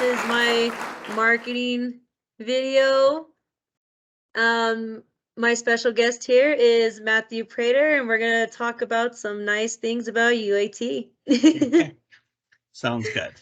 This is my marketing video. My special guest here is Matthew Prater, and we're going to talk about some nice things about UAT. Okay. Sounds good.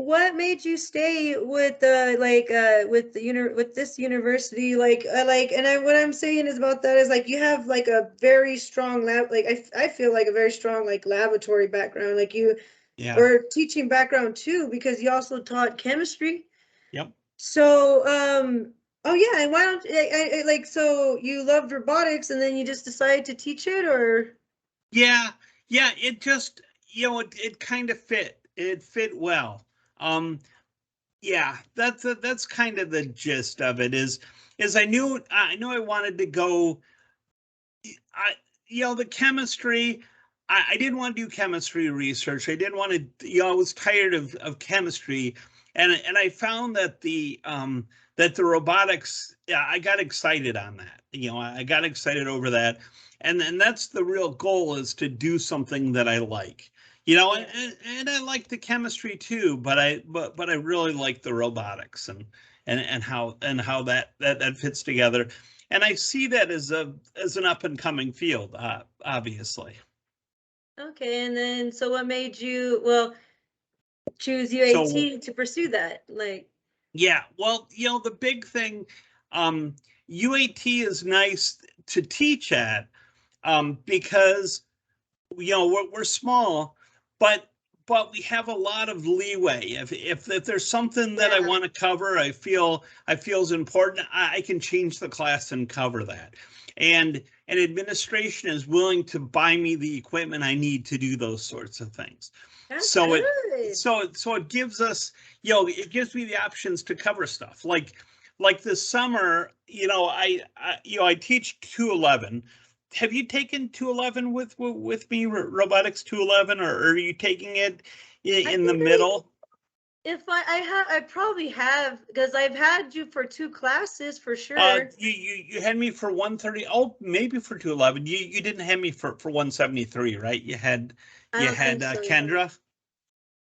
What made you stay with with this university? What I'm saying is about that is like you have like a very strong lab, like I feel like a very strong like laboratory background, like you Yeah. or teaching background too, because you also taught chemistry. Yep. So, oh yeah, and why don't like so you loved robotics and then you just decided to teach it, or? Yeah. Yeah. It just, it kind of fit. It fit well. Um, yeah, that's kind of the gist of it is I knew I wanted to go. I the chemistry. I didn't want to do chemistry research. I didn't want to. I was tired of chemistry, and I found that the robotics. Yeah, I got excited on that. I got excited over that, and that's the real goal is to do something that I like. Yeah. And I like the chemistry too, but I really like the robotics and how that fits together. And I see that as an up and coming field, obviously. Okay, and then so what made you choose So UAT to pursue that? Like, yeah, well, the big thing, um, UAT is nice to teach at, because we're small, but we have a lot of leeway. If there's something that I yeah, want to cover, I feel is important, I can change the class and cover that. And administration is willing to buy me the equipment I need to do those sorts of things. that's So it good. so it gives us, it gives me the options to cover stuff like this summer. I teach 211. Have you taken 211 with me, robotics 211, or are you taking it I in the think middle? if I probably have, because I've had you for 2 classes for sure. You had me for 130. Oh, maybe for 211. You didn't have me for 173, right? I You don't had think so. Kendra.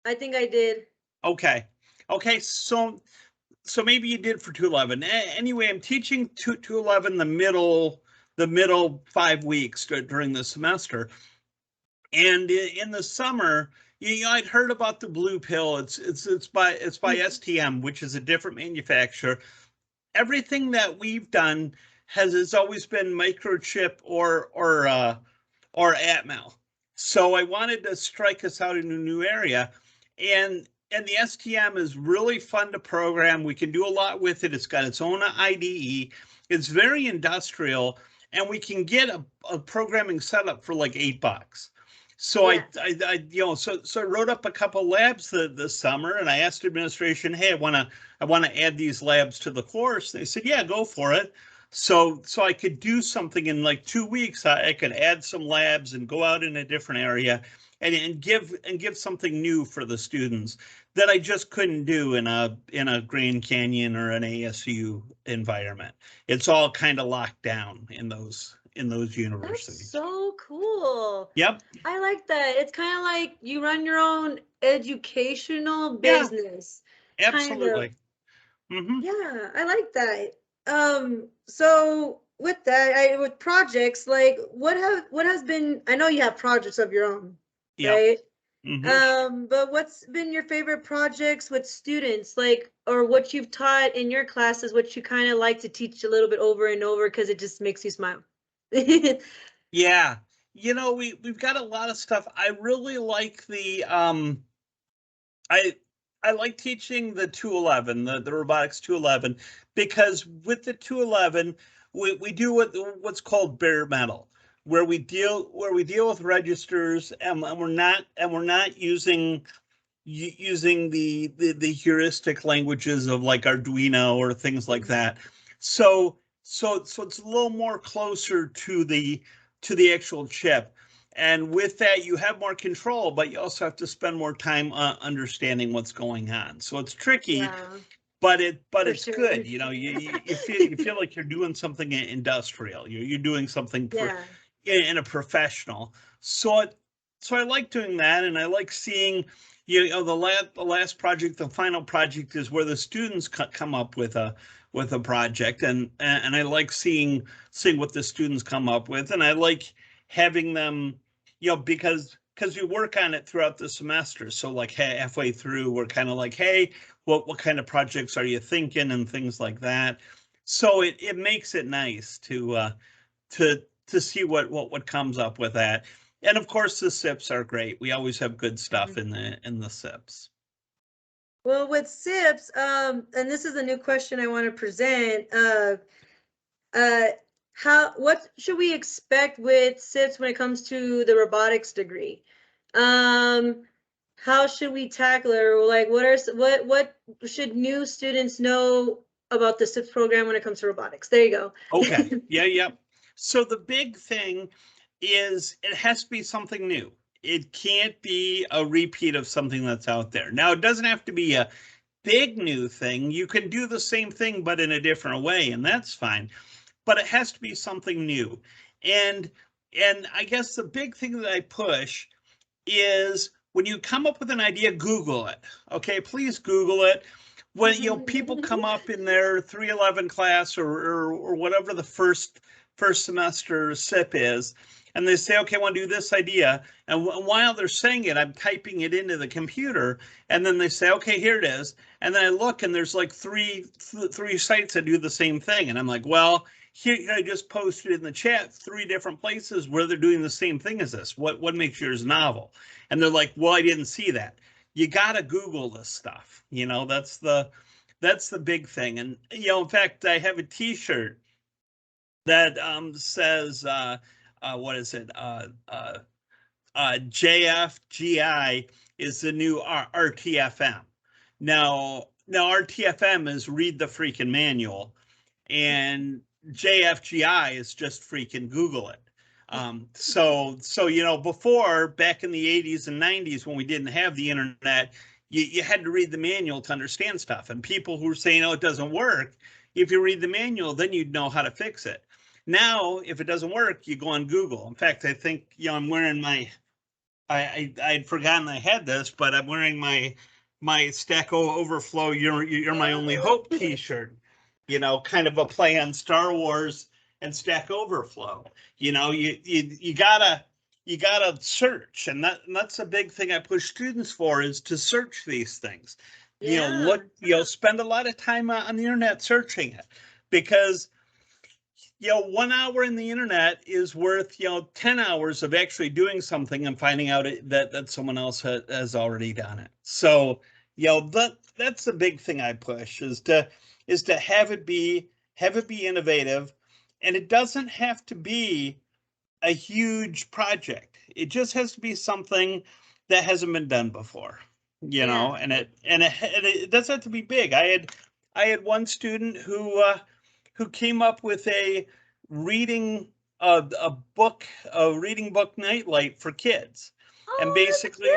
I think I did. Okay. Okay, so maybe you did for 211. Anyway, I'm teaching 211 the middle 5 weeks during the semester. And in the summer, I'd heard about the blue pill. It's by STM, which is a different manufacturer. Everything that we've done has always been microchip or Atmel. So I wanted to strike us out in a new area, and the STM is really fun to program. We can do a lot with it. It's got its own IDE. It's very industrial, and we can get a programming setup for like $8. So Yeah. so I wrote up a couple labs this summer, and I asked administration, hey, I want to add these labs to the course. They said, yeah, go for it. So I could do something in like 2 weeks. I could add some labs and go out in a different area and give something new for the students that I just couldn't do in a Grand Canyon or an ASU environment. It's all kind of locked down in those That's universities. so cool. Yep. I like that. It's kind of like you run your own educational Yeah, business, kind of. absolutely. Hmm. Yeah, I like that. So with that, with projects, like what has been, I know you have projects of your own, Yep. right? Hmm. But what's been your favorite projects with students, like, or what you've taught in your classes, what you kind of like to teach a little bit over and over because it just makes you smile? Yeah. We've got a lot of stuff. I really like I I like teaching the 211, the robotics 211, because with the 211, we do what's called bare metal, where we deal with registers, and we're not using the heuristic languages of like Arduino or things like that. So it's a little more closer to the actual chip. And with that, you have more control, but you also have to spend more time understanding what's going on. So it's tricky, Yeah, but for it's sure. good. You feel like you're doing something industrial. You're doing something Yeah. in a professional. So I like doing that, and I like seeing, you know, the last project, the final project is where the students come up with a project, and I like seeing what the students come up with, and I like having them, you know, because we work on it throughout the semester. So like halfway through, we're kind of like, hey, what kind of projects are you thinking, and things like that. So it makes it nice to see what comes up with that. And of course, the SIPs are great. We always have good stuff in the SIPs. Well, with SIPs, and this is a new question I want to present. Uh, what should we expect with SIPs when it comes to the robotics degree? How should we tackle it? Or like, what should new students know about the SIPs program when it comes to robotics? There you go. Okay. Yeah. So the big thing is it has to be something new. It can't be a repeat of something that's out there. Now, it doesn't have to be a big new thing. You can do the same thing, but in a different way, and that's fine. But it has to be something new. And I guess the big thing that I push is when you come up with an idea, Google it. Okay, please Google it. When people come up in their 311 class or whatever the first semester SIP is, and they say, okay, I want to do this idea. And while they're saying it, I'm typing it into the computer, and then they say, okay, here it is. And then I look, and there's like three sites that do the same thing, and I'm like, well, here I just posted in the chat 3 different places where they're doing the same thing as this. What makes yours novel? And they're like, well, I didn't see that. You gotta Google this stuff. You know, that's the big thing. And you know, in fact, I have a T-shirt that says what is it? JFGI is the new RTFM. Now RTFM is read the freaking manual, and JFGI is just freaking Google it. So you know, before, back in the 80s and 90s, when we didn't have the internet, you had to read the manual to understand stuff. And people who were saying, oh, it doesn't work, if you read the manual, then you'd know how to fix it. Now, if it doesn't work, you go on Google. In fact, I think, you know, I'm wearing my, I'd forgotten I had this, but I'm wearing my Stack Overflow, you're my only hope T-shirt. You know, kind of a play on Star Wars and Stack Overflow. You know, you gotta search, and that's a big thing I push students for, is to search these things. You know, look, you know, spend a lot of time on the internet searching it, because you know, 1 hour in the internet is worth, you know, 10 hours of actually doing something and finding out that someone else has already done it. So, you know, that's the big thing I push, is to have it be innovative. And it doesn't have to be a huge project. It just has to be something that hasn't been done before, you know, and it doesn't have to be big. I had one student who came up with a reading reading book nightlight for kids. And basically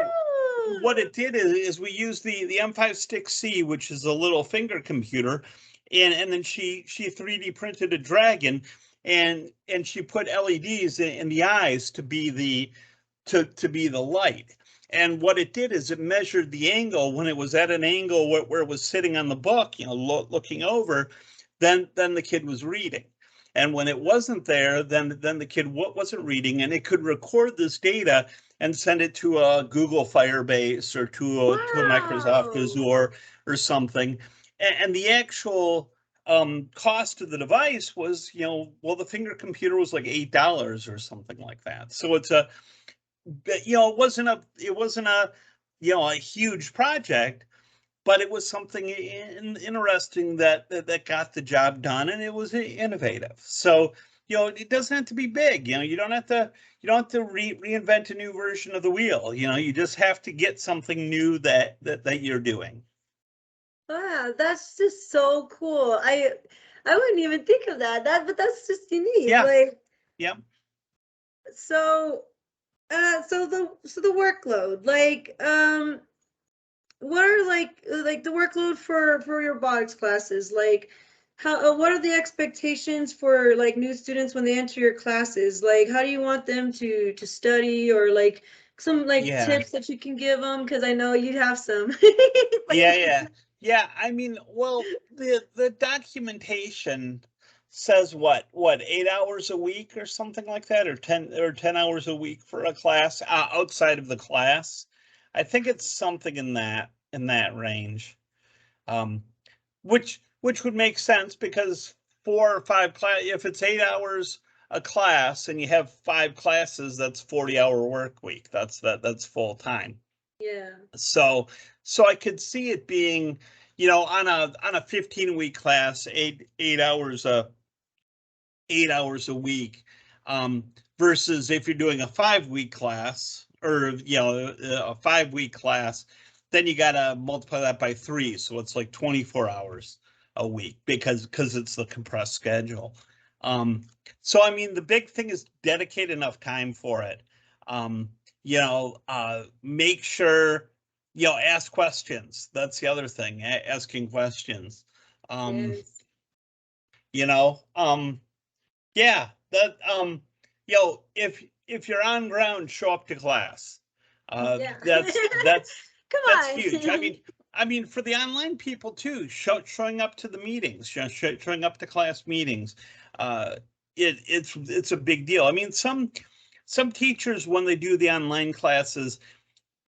what it did is we used the M5 which is a little finger computer, and then she 3D printed a dragon, and she put LEDs in the eyes to be the light. And what it did is it measured the angle when it was at an angle where it was sitting on the book, you know, looking over, then the kid was reading. And when it wasn't there, then the kid wasn't reading, and it could record this data and send it to a Google Firebase or to a Microsoft Azure or something. And the actual cost of the device was, you know, well, the finger computer was like $8 or something like that. So it's you know, it wasn't a you know, a huge project, but it was something interesting that got the job done, and it was innovative. So, you know, it doesn't have to be big. You know, you don't have to reinvent a new version of the wheel. You know, you just have to get something new that you're doing. Wow, that's just so cool. I wouldn't even think of that. But that's just unique. Yeah. Like, yeah. So the workload, like, what are like the workload for your robotics classes? Like, how what are the expectations for like new students when they enter your classes? Like, how do you want them to study, or like some like Yeah. tips that you can give them? Because I know you'd have some. Yeah, Like, yeah. Yeah, I mean, well, the documentation says what, 8 hours a week or something like that, or 10 hours a week for a class outside of the class. I think it's something in that range. Um, which would make sense because 4 or 5 class, if it's 8 hours a class and you have 5 classes, that's 40-hour work week. That's full time. yeah. So so I could see it being, on a 15-week class, 8 hours a week, um, versus if you're doing a 5-week class, or a 5-week class, then you got to multiply that by 3, so it's like 24 hours a week because it's the compressed schedule. Um, so I mean, the big thing is dedicate enough time for it. Um, Make sure, ask questions. That's the other thing, asking questions. Um, Yes. you know, um, yeah, if you're on ground, show up to class. Yeah. Come That's huge. I on. mean, for the online people too, showing up to the meetings, showing up to class meetings, uh, it's a big deal. I mean, some teachers, when they do the online classes,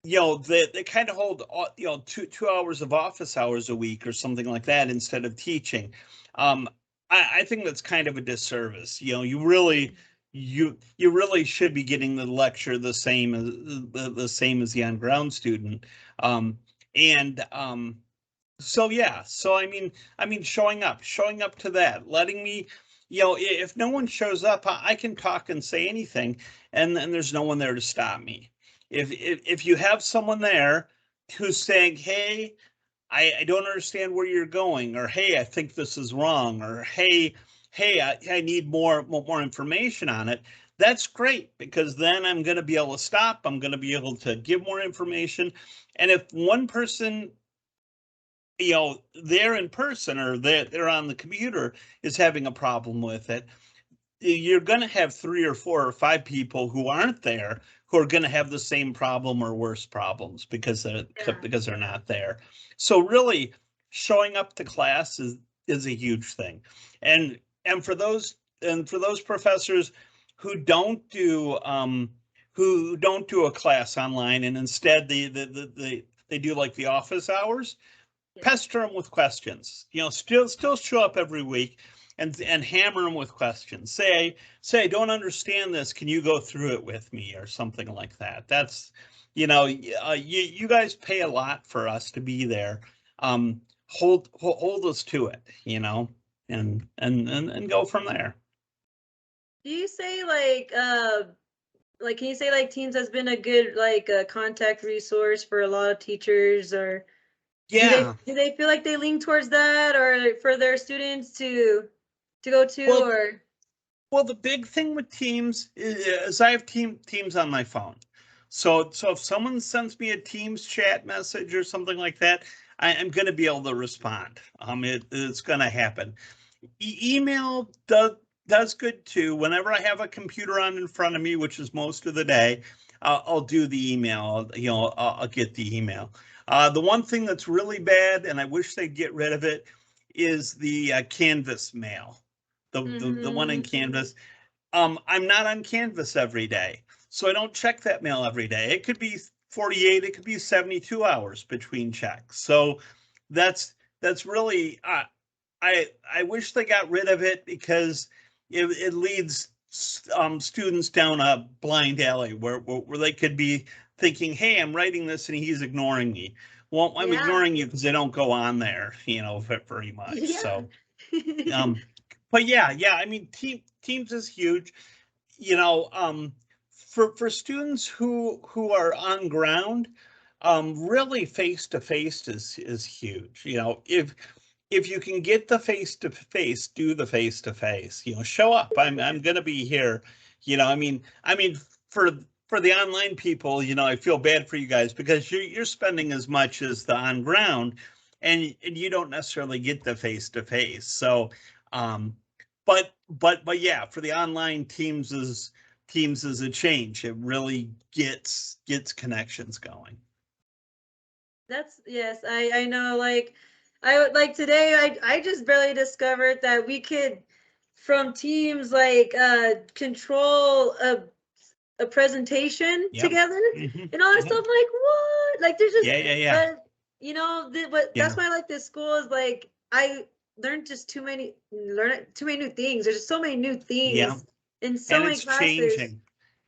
they kind of hold, 2 hours of office hours a week or something like that instead of teaching. Um, I think that's kind of a disservice. You really should be getting the lecture the same as the same as the on ground student. And So yeah, so I mean, showing up to that, letting me, if no one shows up, I can talk and say anything, and there's no one there to stop me. If you have someone there who's saying, "Hey, I don't understand where you're going," or "Hey, I think this is wrong," or "Hey, I need more information on it," that's great, because then I'm going to be able to stop. I'm going to be able to give more information, and if one person, they're in person, or they're on the computer, is having a problem with it, you're going to have 3 or 4 or 5 people who aren't there who are going to have the same problem or worse problems Yeah. because they're not there. So really, showing up to class is a huge thing. And for those professors who don't do a class online, and instead they do like the office hours, Yeah. pester them with questions. Still show up every week, and hammer them with questions. Say, "I don't understand this. Can you go through it with me?" or something like that. That's, you guys pay a lot for us to be there. Hold us to it, and go from there. Do you say like can you say like Teams has been a good like contact resource for a lot of teachers, or do they Yeah. do they feel like they lean towards that, or for their students to go to, Well, or Well, the big thing with Teams is I have Teams on my phone. So if someone sends me a Teams chat message or something like that, I'm going to be able to respond. It's going to happen. Email does good too. Whenever I have a computer on in front of me, which is most of the day, I'll do the email. I'll get the email. The one thing that's really bad, and I wish they'd get rid of it, is the Canvas mail. The one in mm-hmm. Canvas. I'm not on Canvas every day, so I don't check that mail every day. It could be 48, it could be 72 hours between checks. So that's really, I wish they got rid of it, because it leads students down a blind alley where they could be thinking, "Hey, I'm writing this and he's ignoring me." Well, I'm Yeah. ignoring you because I don't go on there, very much. Yeah. So, um, but yeah, I mean, Teams is huge. You know, for students who are on ground, really face to face is huge. If you can get the face to face, do the face to face. Show up. I'm gonna be here. I mean, for for the online people, I feel bad for you guys, because you're spending as much as the on ground, and you don't necessarily get the face to face. So, um, but yeah, for the online, Teams is a change. It really gets connections going. Yes, I know. Like, I would like today. I just barely discovered that we could from Teams like control a presentation Yep. together Mhm. and all that Yep. stuff. Like what? Like there's just Yeah. you know, but Yeah. that's why I like this school is like I learned just learn too many new things. There's so many new Yeah. things in so And many it's classes. changing.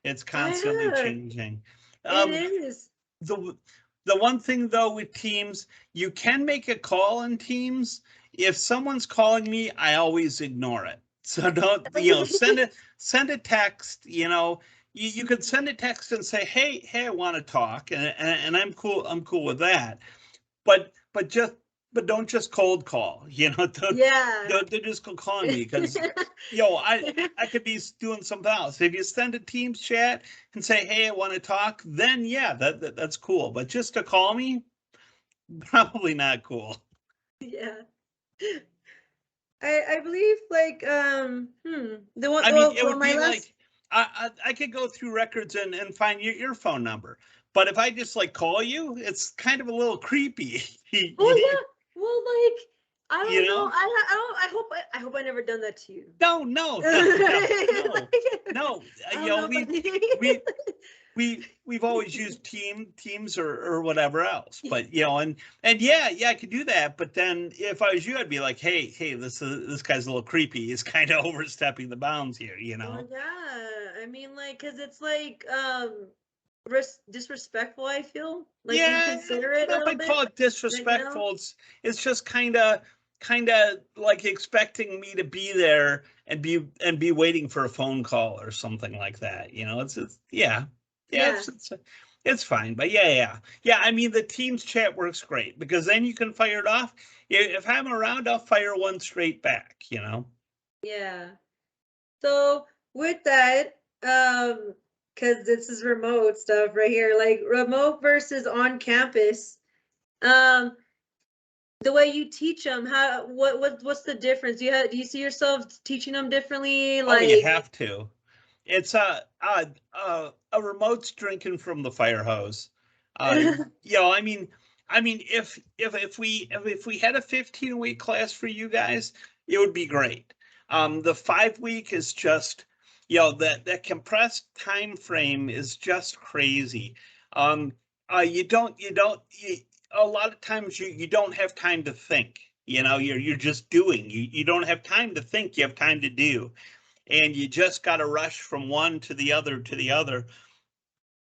It's constantly Yeah, changing. it Um, is. the the one thing though with Teams, you can make a call in Teams. If someone's calling me, I always ignore it. So don't, send a text, you could send a text and say, hey, I want to talk, and I'm cool with that. But don't just cold call, Yeah. don't just go calling me because I could be doing something else. If you send a Teams chat and say, hey, I want to talk, then yeah, that's cool. But just to call me, probably not cool. Yeah. I believe like the one I mean, it well would my be last like I could go through records and find your phone number. But if I just like call you, it's kind of a little creepy. oh yeah well like I You don't know know? I don't I hope I never done that to you. No, no. I You don't know, know if I did. we we've always used Teams or whatever else. But and yeah, I could do that. But then if I was you, I'd be like, hey, this guy's a little creepy. He's kind of overstepping the bounds here. Well, yeah. I mean, like, cause it's like disrespectful. I feel like Yeah, inconsiderate a if little I bit. call it Like, you know? disrespectful, it's just kind of like expecting me to be there and be waiting for a phone call or something like that. It's yeah, Yeah. it's fine. But yeah. I mean, the Teams chat works great because then you can fire it off. If I'm around, I'll fire one straight back. Yeah. So with that, cause this is remote stuff right here, like remote versus on campus. Um, the way you teach them, what's the difference? Do you see yourself teaching them differently? Oh, you Like, have to. It's a remote's drinking from the fire hose. I mean, if we had a 15-week class for you guys, it would be great. The 5 week is just, that compressed time frame is just crazy. Um, a lot of times you don't have time to think. You're just doing. You don't have time to think. You have time to do, and you just got to rush from one to the other to the other,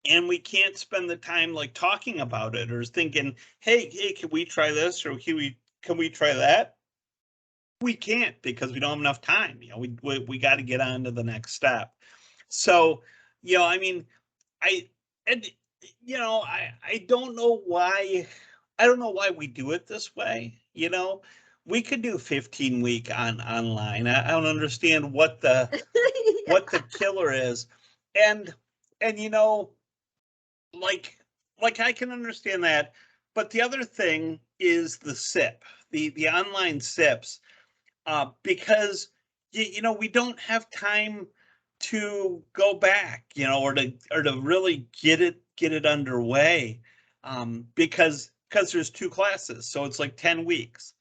and we can't spend the time like talking about it or thinking, hey, can we try this, or can we try that? We can't because we don't have enough time. We got to get on to the next step. So I mean, I and I don't know why. I don't know why we do it this way. We could do 15-week online. I don't understand what the killer is. And like I can understand that, but the other thing is the SIP, the online SIPs, because we don't have time to go back, or to really get it underway, because there's two classes, so it's like 10 weeks,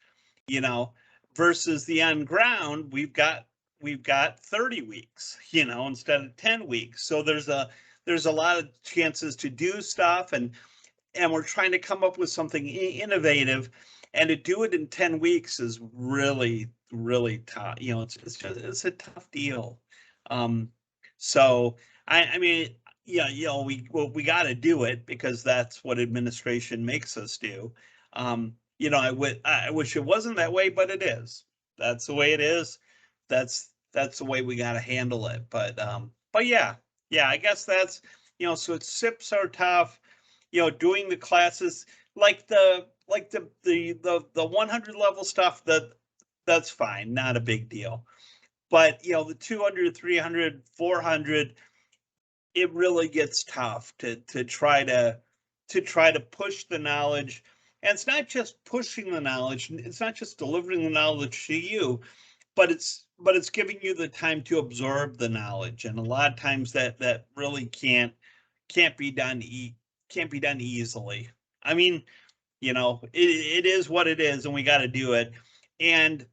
you know, versus the on ground, we've got 30 weeks, instead of 10 weeks. So there's a lot of chances to do stuff, and we're trying to come up with something innovative, and to do it in 10 weeks is really, really tough. It's a tough deal. Um, so I mean, yeah, we got to do it because that's what administration makes us do. I wish it wasn't that way, but it is. That's the way it is. That's the way we got to handle it. But yeah, I guess that's, so SIPs are tough. Doing the classes like the 100 level stuff, that's fine, not a big deal. But the 200, 300, 400, it really gets tough to try to push the knowledge. And it's not just pushing the knowledge, it's not just delivering the knowledge to you, it's giving you the time to absorb the knowledge, and a lot of times that really can't be done can't be done easily. I mean, it is what it is, and we got to do it. And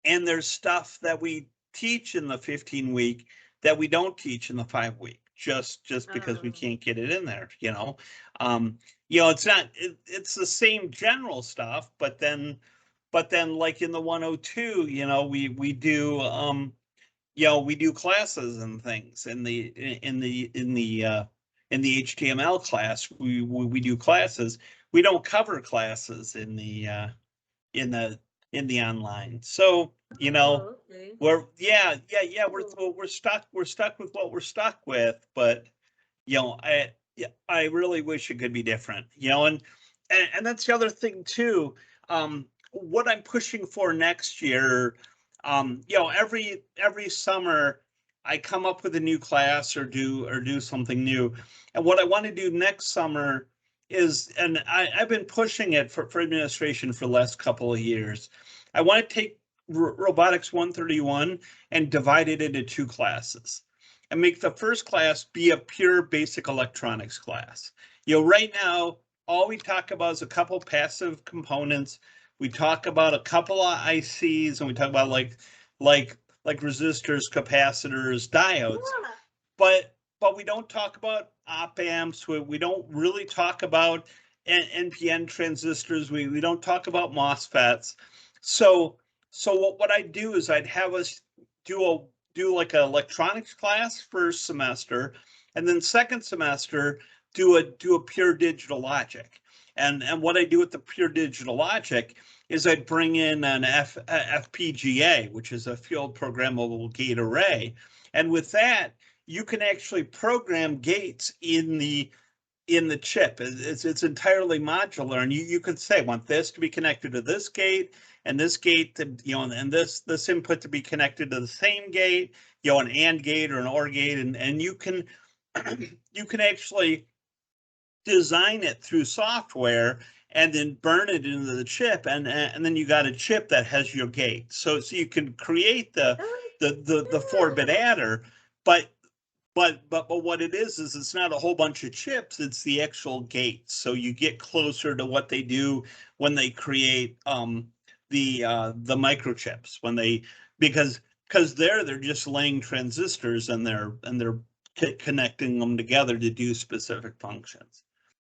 there's stuff that we teach in the 15-week that we don't teach in the 5-week, just because we can't get it in there. It's not it's the same general stuff, but then like in the 102, we do we do classes and things in the HTML class. We do classes. We don't cover classes in the online. So, okay. we're we're stuck with what we're stuck with. But I really wish it could be different. And that's the other thing too. What I'm pushing for next year, every summer I come up with a new class or do something new. And what I want to do next summer is, and I've been pushing it for administration for the last couple of years. I want to take Robotics 131 and divide it into 2 classes and make the first class be a pure basic electronics class. Right now, all we talk about is a couple passive components. We talk about a couple of ICs, and we talk about like resistors, capacitors, diodes. But we don't talk about op amps. We don't really talk about NPN transistors. We don't talk about MOSFETs. So what I'd do is I'd have us do like an electronics class first semester, and then second semester do a pure digital logic. And what I do with the pure digital logic is I'd bring in an FPGA, which is a field programmable gate array. And with that, you can actually program gates in the chip. It's entirely modular, and you could say, I want this to be connected to this gate, and this gate to, and this input to be connected to the same gate, an AND gate or an OR gate, and you can you can actually design it through software and then burn it into the chip, and then you got a chip that has your gate. So you can create the 4-bit adder, but what it is it's not a whole bunch of chips, it's the actual gates. So you get closer to what they do when they create the microchips, because they're just laying transistors and they're connecting them together to do specific functions.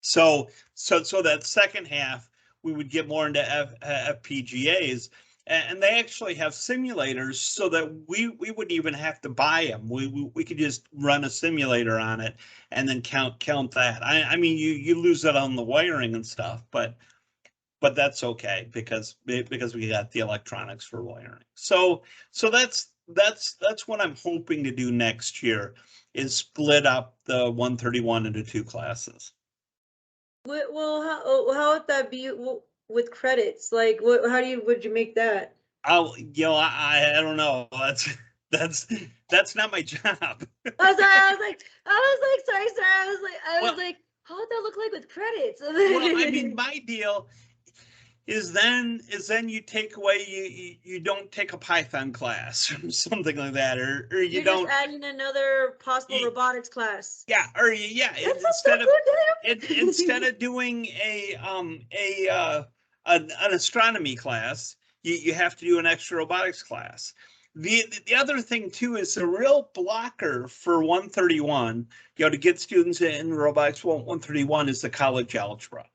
So that second half, we would get more into FPGAs, and they actually have simulators so that we wouldn't even have to buy them. We could just run a simulator on it and then count that. I mean, you lose that on the wiring and stuff, but that's okay because we got the electronics for wiring. So that's what I'm hoping to do next year, is split up the 131 into 2 classes. Well, how would that be with credits? Like, how would you make that? I don't know. That's not my job. I was like, sorry. I was like, how would that look like with credits? Well, I mean, my deal is then you take away, you don't take a Python class or something like that, or you're don't just adding another possible robotics class. Yeah, or instead of doing an astronomy class, you have to do an extra robotics class. The other thing too is the real blocker for 131, to get students in robotics 131 is the college algebra.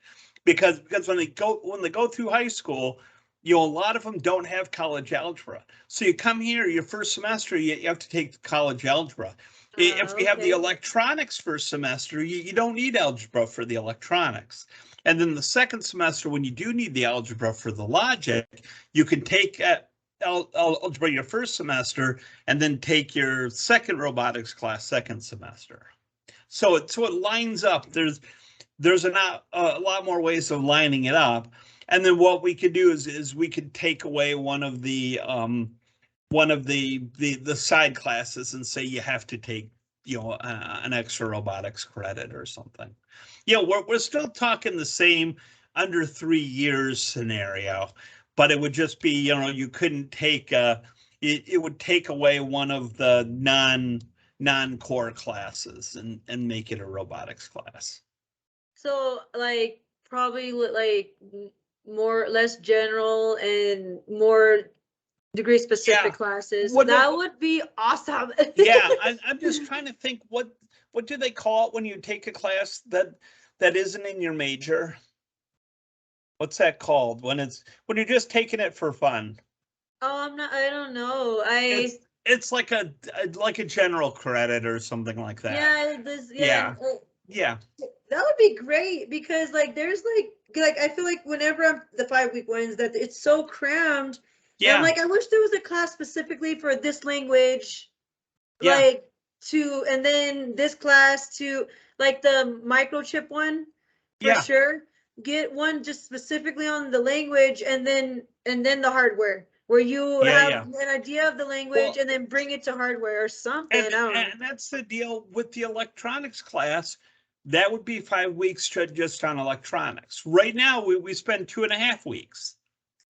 Because when they go through high school, a lot of them don't have college algebra. So you come here, your first semester, you have to take college algebra. If we have the electronics first semester, you don't need algebra for the electronics. And then the second semester, when you do need the algebra for the logic, you can take algebra your first semester and then take your second robotics class second semester. So it lines up. There's a lot more ways of lining it up. And then what we could do is we could take away one of the side classes and say you have to take an extra robotics credit or something. We're still talking the same under 3 years scenario, but it would just be you couldn't take it would take away one of the non-core classes and make it a robotics class. So like probably like more less general and more degree specific Yeah. classes. What That would be awesome. Yeah, I'm just trying to think what do they call it when you take a class that isn't in your major? What's that called when you're just taking it for fun? Oh, I don't know. It's like a general credit or something like that. Yeah, this, yeah. Yeah. Yeah. That would be great because like there's like I feel like whenever I'm the 5 week ones that it's so crammed. And I'm Yeah. like, I wish there was a class specifically for this language, Yeah. like and then this class to like the microchip one for Yeah. sure. Get one just specifically on the language and then the hardware where you Yeah. have Yeah. an idea of the language Well, and then bring it to hardware or something. I don't know. and that's the deal with the electronics class. That would be 5 weeks just on electronics. Right now, we spend 2.5 weeks.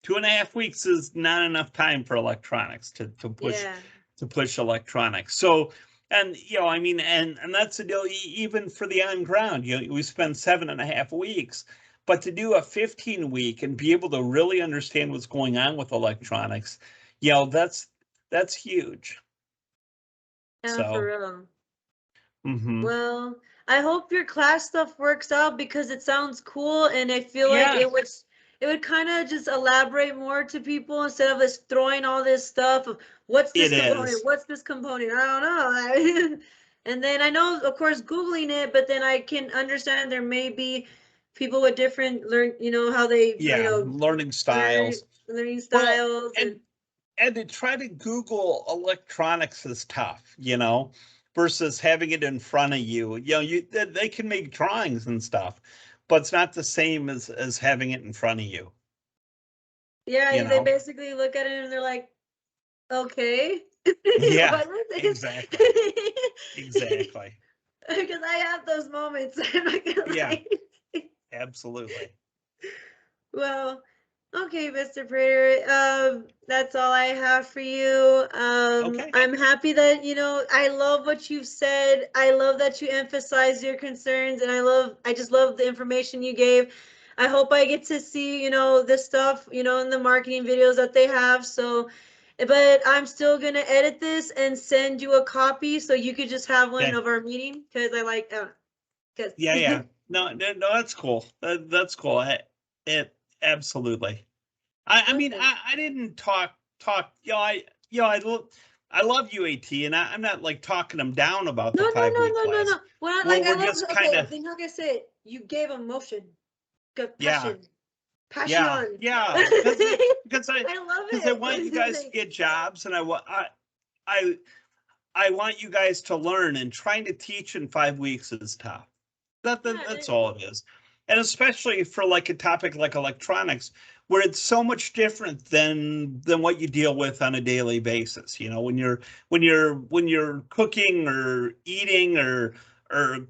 2.5 weeks is not enough time for electronics to push Yeah. to push electronics. So, and I mean, and that's the deal. Even for the on ground, we spend 7.5 weeks. But to do a 15 week and be able to really understand what's going on with electronics, that's huge. Yeah, for So, real. mm-hmm. Well, I hope your class stuff works out because it sounds cool and I feel like Yeah, it would kind of just elaborate more to people instead of us throwing all this stuff of what's this it component, is. what's this component, I don't know. And then I know, of course, Googling it, but then I can understand there may be people with different how they, Yeah, learning learn styles. learning Well, styles and and and to try to Google electronics is tough, versus having it in front of you. They can make drawings and stuff, but it's not the same as having it in front of you. You yeah, they know? basically look at it and they're like, okay. Yeah, What is this? exactly. Exactly. Because I have those moments. I'm not gonna Yeah, lie. absolutely. Well, okay, Mr. Prater. That's all I have for you. Okay. I'm happy that I love what you've said. I love that you emphasize your concerns, and I just love the information you gave. I hope I get to see, this stuff, in the marketing videos that they have. So, but I'm still gonna edit this and send you a copy so you could just have one Okay. of our meeting because I like, because Yeah, yeah. No, that's cool. That's cool. It absolutely. I mean, okay. I didn't talk. I love UAT, and I'm not like talking them down about No, the no, five no, week no, no, class. no. Well, like I We're love. just kind Okay, of then like I said, you gave emotion, good yeah, passion, yeah, passion. yeah. Because I love I want you it. guys to get jobs, and I I want you guys to learn. And trying to teach in 5 weeks is tough. Yeah, That's all it is. And especially for like a topic like electronics, where it's so much different than what you deal with on a daily basis. When you're cooking or eating or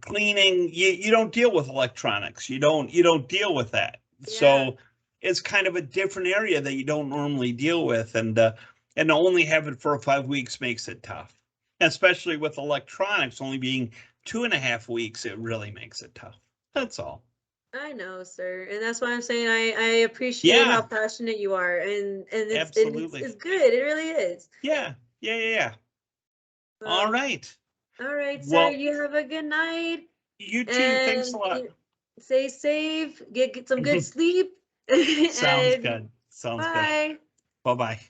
cleaning, you don't deal with electronics. You don't deal with that. yeah, So it's kind of a different area that you don't normally deal with, and to only have it for 5 weeks makes it tough. Especially with electronics only being 2.5 weeks, it really makes it tough. That's all. I know, sir, and that's why I'm saying I appreciate how Yeah, passionate you are, and absolutely. it's good. It really is. Yeah, yeah, yeah, yeah. All Well, right. all right, sir. Well, You have a good night, you too. Thanks a and lot. stay safe. Get some good sleep, Sounds and good. Sounds good. bye. Bye bye.